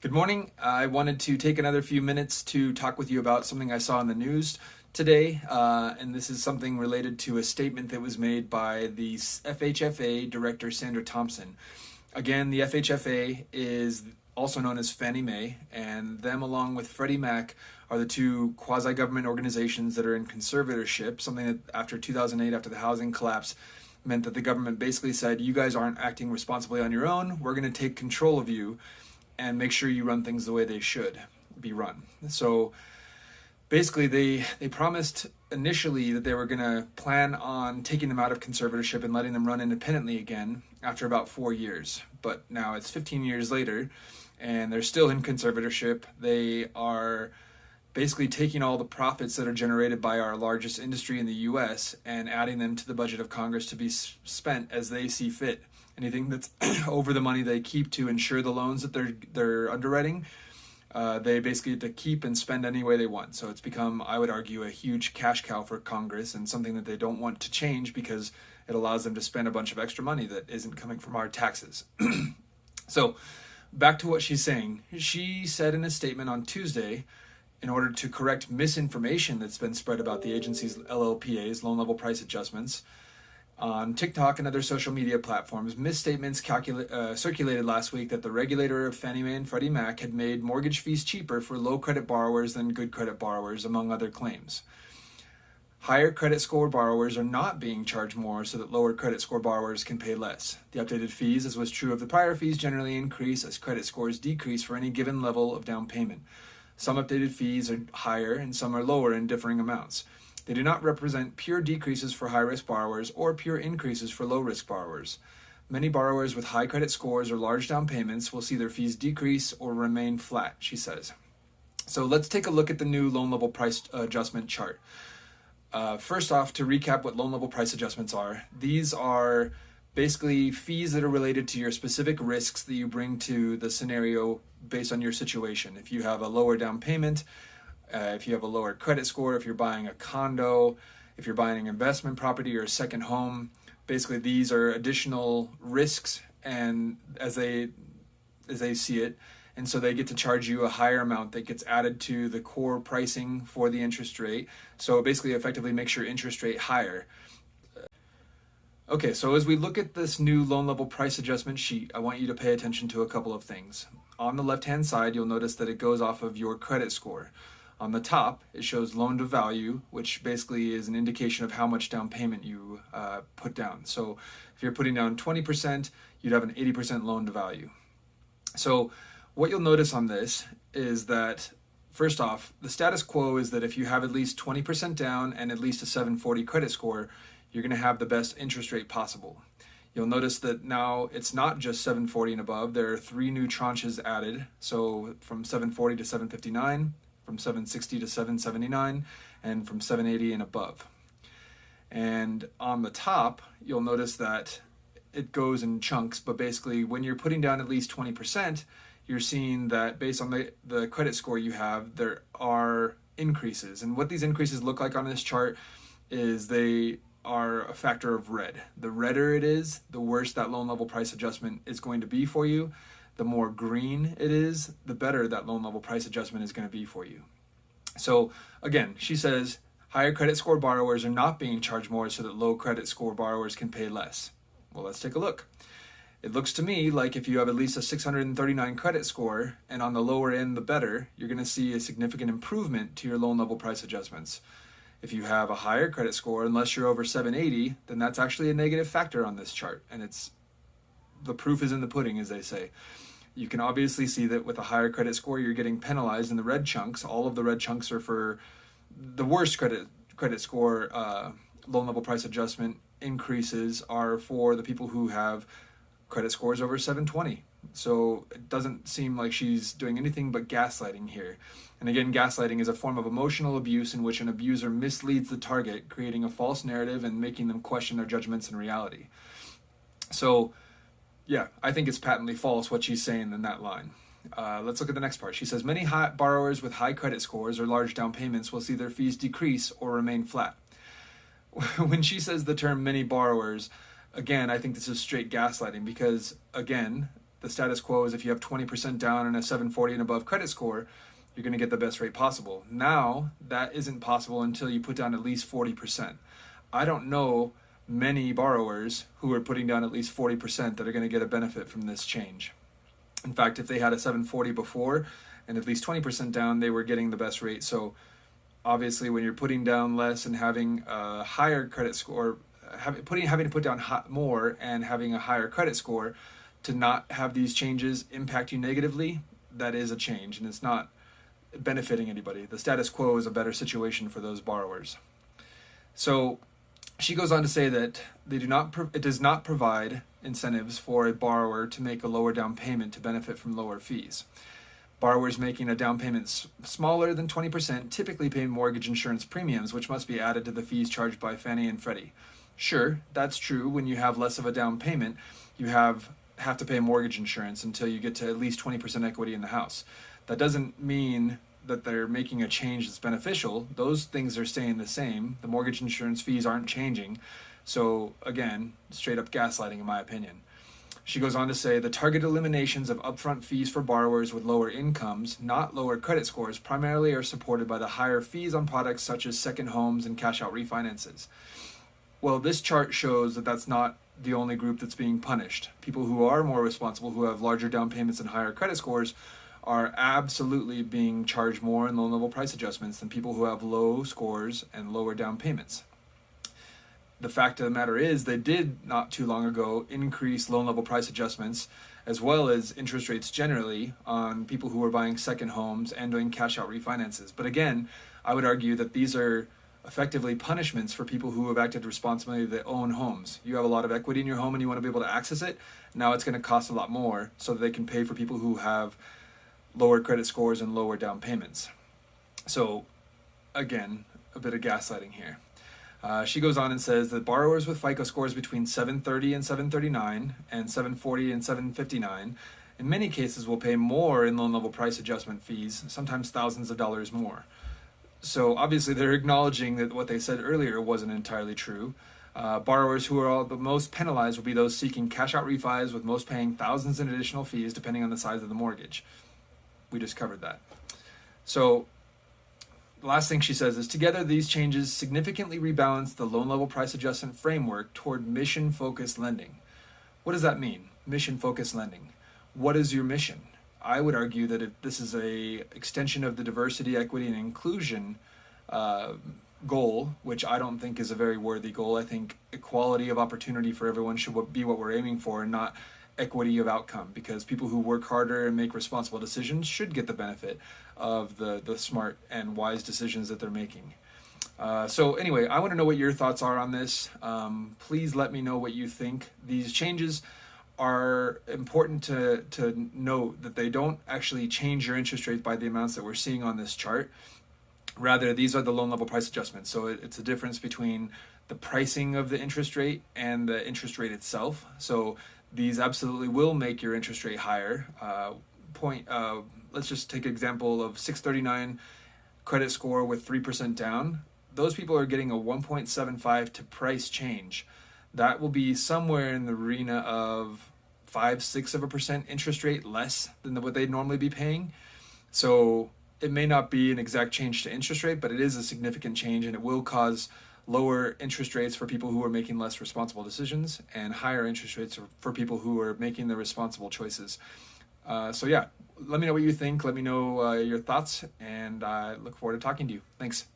Good morning. I wanted to take another few minutes to talk with you about something I saw in the news today, and this is something related to a statement that was made by the FHFA Director Sandra Thompson. Again, the FHFA is also known as Fannie Mae, and them along with Freddie Mac are the two quasi-government organizations that are in conservatorship, something that after 2008, after the housing collapse, meant that the government basically said, you guys aren't acting responsibly on your own, we're going to take control of you and make sure you run things the way they should be run. So basically they promised initially that they were going to plan on taking them out of conservatorship and letting them run independently again after about 4 years. But now it's 15 years later and they're still in conservatorship. They are basically taking all the profits that are generated by our largest industry in the US and adding them to the budget of Congress to be spent as they see fit. Anything that's over the money they keep to insure the loans that they're underwriting, they basically get to keep and spend any way they want. So it's become, I would argue, a huge cash cow for Congress and something that they don't want to change because it allows them to spend a bunch of extra money that isn't coming from our taxes. So back to what she's saying. She said in a statement on Tuesday, in order to correct misinformation that's been spread about the agency's LLPA's loan level price adjustments, on TikTok and other social media platforms, misstatements circulated last week that the regulator of Fannie Mae and Freddie Mac had made mortgage fees cheaper for low credit borrowers than good credit borrowers, among other claims. Higher credit score borrowers are not being charged more so that lower credit score borrowers can pay less. The updated fees, as was true of the prior fees, generally increase as credit scores decrease for any given level of down payment. Some updated fees are higher and some are lower in differing amounts. They do not represent pure decreases for high-risk borrowers or pure increases for low-risk borrowers. Many borrowers with high credit scores or large down payments will see their fees decrease or remain flat, she says. So let's take a look at the new loan level price adjustment chart. First off, to recap what loan level price adjustments are, these are basically fees that are related to your specific risks that you bring to the scenario based on your situation. If you have a lower down payment, if you have a lower credit score, if you're buying a condo, if you're buying an investment property or a second home, basically these are additional risks and as they see it. And so they get to charge you a higher amount that gets added to the core pricing for the interest rate. So it basically effectively makes your interest rate higher. Okay, so as we look at this new loan level price adjustment sheet, I want you to pay attention to a couple of things. On the left-hand side, you'll notice that it goes off of your credit score. On the top, it shows loan to value, which basically is an indication of how much down payment you put down. So if you're putting down 20%, you'd have an 80% loan to value. So what you'll notice on this is that, first off, the status quo is that if you have at least 20% down and at least a 740 credit score, you're going to have the best interest rate possible. You'll notice that now it's not just 740 and above. There are 3 new tranches added. So from 740 to 759, from 760 to 779, and from 780 and above. And on the top, you'll notice that it goes in chunks, but basically when you're putting down at least 20%, you're seeing that based on the credit score you have, there are increases. And what these increases look like on this chart is they are a factor of red. The redder it is, the worse that loan level price adjustment is going to be for you. The more green it is, the better that loan level price adjustment is going to be for you. So again, she says higher credit score borrowers are not being charged more so that low credit score borrowers can pay less. Well, let's take a look. It looks to me like if you have at least a 639 credit score, and on the lower end the better, you're going to see a significant improvement to your loan level price adjustments. If you have a higher credit score, unless you're over 780, then that's actually a negative factor on this chart, and the proof is in the pudding, as they say. You can obviously see that with a higher credit score, you're getting penalized in the red chunks. All of the red chunks are for the worst credit score. Loan level price adjustment increases are for the people who have credit scores over 720. So it doesn't seem like she's doing anything but gaslighting here. And again, gaslighting is a form of emotional abuse in which an abuser misleads the target, creating a false narrative and making them question their judgments and reality. So yeah, I think it's patently false what she's saying in that line. Let's look at the next part. She says, many borrowers with high credit scores or large down payments will see their fees decrease or remain flat. When she says the term many borrowers, again, I think this is straight gaslighting because, again, the status quo is if you have 20% down and a 740 and above credit score, you're going to get the best rate possible. Now, that isn't possible until you put down at least 40%. I don't know many borrowers who are putting down at least 40% that are going to get a benefit from this change. In fact, if they had a 740 before and at least 20% down, they were getting the best rate. So obviously when you're putting down less and having a higher credit score, having to put down more and having a higher credit score to not have these changes impact you negatively, that is a change, and it's not benefiting anybody. The status quo is a better situation for those borrowers. So she goes on to say that it does not provide incentives for a borrower to make a lower down payment to benefit from lower fees. Borrowers making a down payment smaller than 20% typically pay mortgage insurance premiums, which must be added to the fees charged by Fannie and Freddie. Sure, that's true. When you have less of a down payment, you have to pay mortgage insurance until you get to at least 20% equity in the house. That doesn't mean that they're making a change that's beneficial. Those things are staying the same. The mortgage insurance fees aren't changing. So again, straight up gaslighting in my opinion. She goes on to say the target eliminations of upfront fees for borrowers with lower incomes, not lower credit scores, primarily are supported by the higher fees on products such as second homes and cash out refinances. Well, this chart shows that that's not the only group that's being punished. People who are more responsible, who have larger down payments and higher credit scores, are absolutely being charged more in loan level price adjustments than people who have low scores and lower down payments. The fact of the matter is they did not too long ago increase loan level price adjustments as well as interest rates generally on people who are buying second homes and doing cash out refinances. But again, I would argue that these are effectively punishments for people who have acted responsibly to own homes. You have a lot of equity in your home and you want to be able to access it. Now it's going to cost a lot more so that they can pay for people who have lower credit scores and lower down payments. So again, a bit of gaslighting here. She goes on and says that borrowers with FICO scores between 730 and 739 and 740 and 759 in many cases will pay more in loan level price adjustment fees, sometimes thousands of dollars more. So obviously they're acknowledging that what they said earlier wasn't entirely true. Borrowers who are the most penalized will be those seeking cash out refis, with most paying thousands in additional fees depending on the size of the mortgage. We just covered that. So the last thing she says is, together these changes significantly rebalance the loan level price adjustment framework toward mission-focused lending. What does that mean, mission-focused lending? What is your mission? I would argue that if this is a extension of the diversity, equity, and inclusion goal, which I don't think is a very worthy goal. I think equality of opportunity for everyone should be what we're aiming for, and not equity of outcome, because people who work harder and make responsible decisions should get the benefit of the smart and wise decisions that they're making. So anyway, I want to know what your thoughts are on this. Please let me know what you think. These changes are important to note that they don't actually change your interest rate by the amounts that we're seeing on this chart. Rather, these are the loan level price adjustments. So it's a difference between the pricing of the interest rate and the interest rate itself. So these absolutely will make your interest rate higher. Let's just take an example of 639 credit score with 3% down. Those people are getting a 1.75 to price change. That will be somewhere in the arena of 5-6% interest rate less than what they'd normally be paying. So it may not be an exact change to interest rate, but it is a significant change, and it will cause lower interest rates for people who are making less responsible decisions, and higher interest rates for people who are making the responsible choices. So yeah, let me know what you think. Let me know your thoughts, and I look forward to talking to you. Thanks.